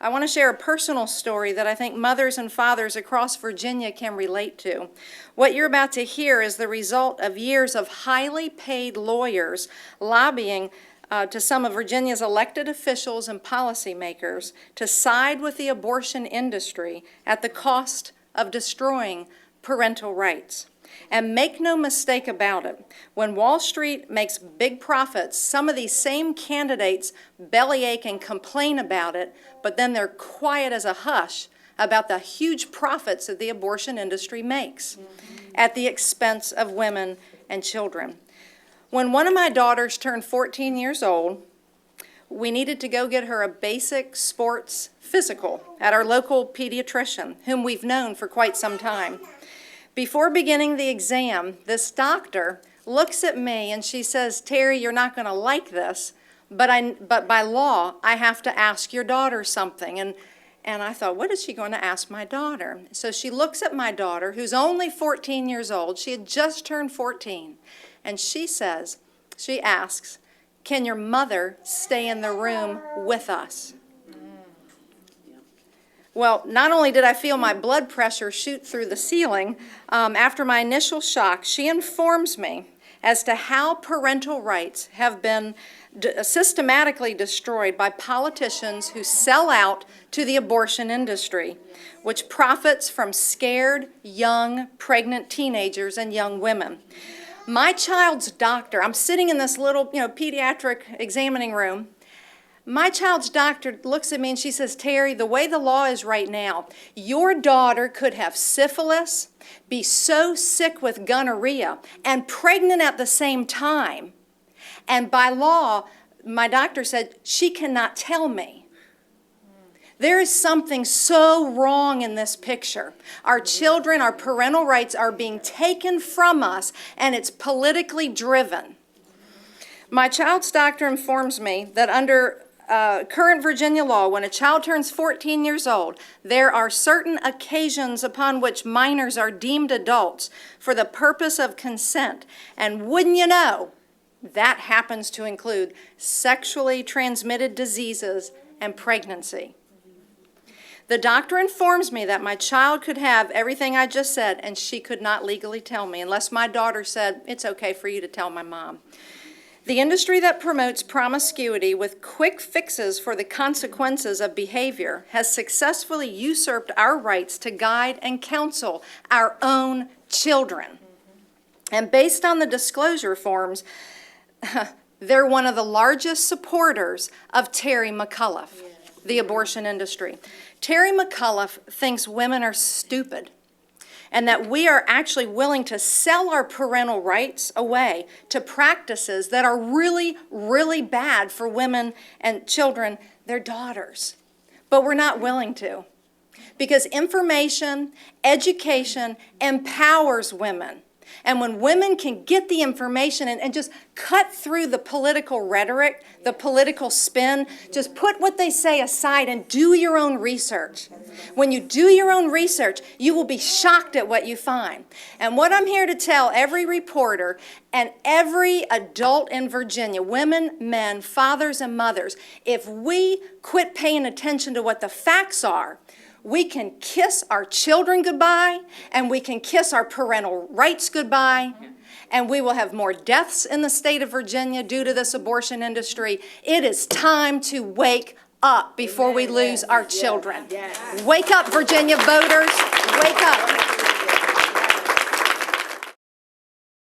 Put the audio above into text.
I want to share a personal story that I think mothers and fathers across Virginia can relate to. What you're about to hear is the result of years of highly paid lawyers lobbying to some of Virginia's elected officials and policymakers to side with the abortion industry at the cost of destroying parental rights. And make no mistake about it, when Wall Street makes big profits, some of these same candidates bellyache and complain about it, but then they're quiet as a hush about the huge profits that the abortion industry makes at the expense of women and children. When one of my daughters turned 14 years old, we needed to go get her a basic sports physical at our local pediatrician, whom we've known for quite some time. Before beginning the exam, this doctor looks at me and she says, "Terry, you're not going to like this, but by law, I have to ask your daughter something." And I thought, what is she going to ask my daughter? So she looks at my daughter, who's only 14 years old. She had just turned 14. And she asks, "Can your mother stay in the room with us?" Well, not only did I feel my blood pressure shoot through the ceiling, after my initial shock, she informs me as to how parental rights have been systematically destroyed by politicians who sell out to the abortion industry, which profits from scared, young, pregnant teenagers and young women. My child's doctor, I'm sitting in this little, pediatric examining room. My child's doctor looks at me and she says, "Terry, the way the law is right now, your daughter could have syphilis, be so sick with gonorrhea, and pregnant at the same time. And by law," my doctor said, "she cannot tell me." There is something so wrong in this picture. Our children, our parental rights are being taken from us, and it's politically driven. My child's doctor informs me that under current Virginia law, when a child turns 14 years old, there are certain occasions upon which minors are deemed adults for the purpose of consent. And wouldn't you know, that happens to include sexually transmitted diseases and pregnancy. The doctor informs me that my child could have everything I just said, and she could not legally tell me unless my daughter said, "It's okay for you to tell my mom." The industry that promotes promiscuity with quick fixes for the consequences of behavior has successfully usurped our rights to guide and counsel our own children. And based on the disclosure forms, they're one of the largest supporters of Terry McAuliffe, the abortion industry. Terry McAuliffe thinks women are stupid, and that we are actually willing to sell our parental rights away to practices that are really, really bad for women and children, their daughters. But we're not willing to, because information, education empowers women. And when women can get the information and just cut through the political rhetoric, the political spin, just put what they say aside and do your own research. When you do your own research, you will be shocked at what you find. And what I'm here to tell every reporter and every adult in Virginia, women, men, fathers, and mothers, if we quit paying attention to what the facts are, we can kiss our children goodbye, and we can kiss our parental rights goodbye, and we will have more deaths in the state of Virginia due to this abortion industry. It is time to wake up before we lose our children. Wake up, Virginia voters. Wake up.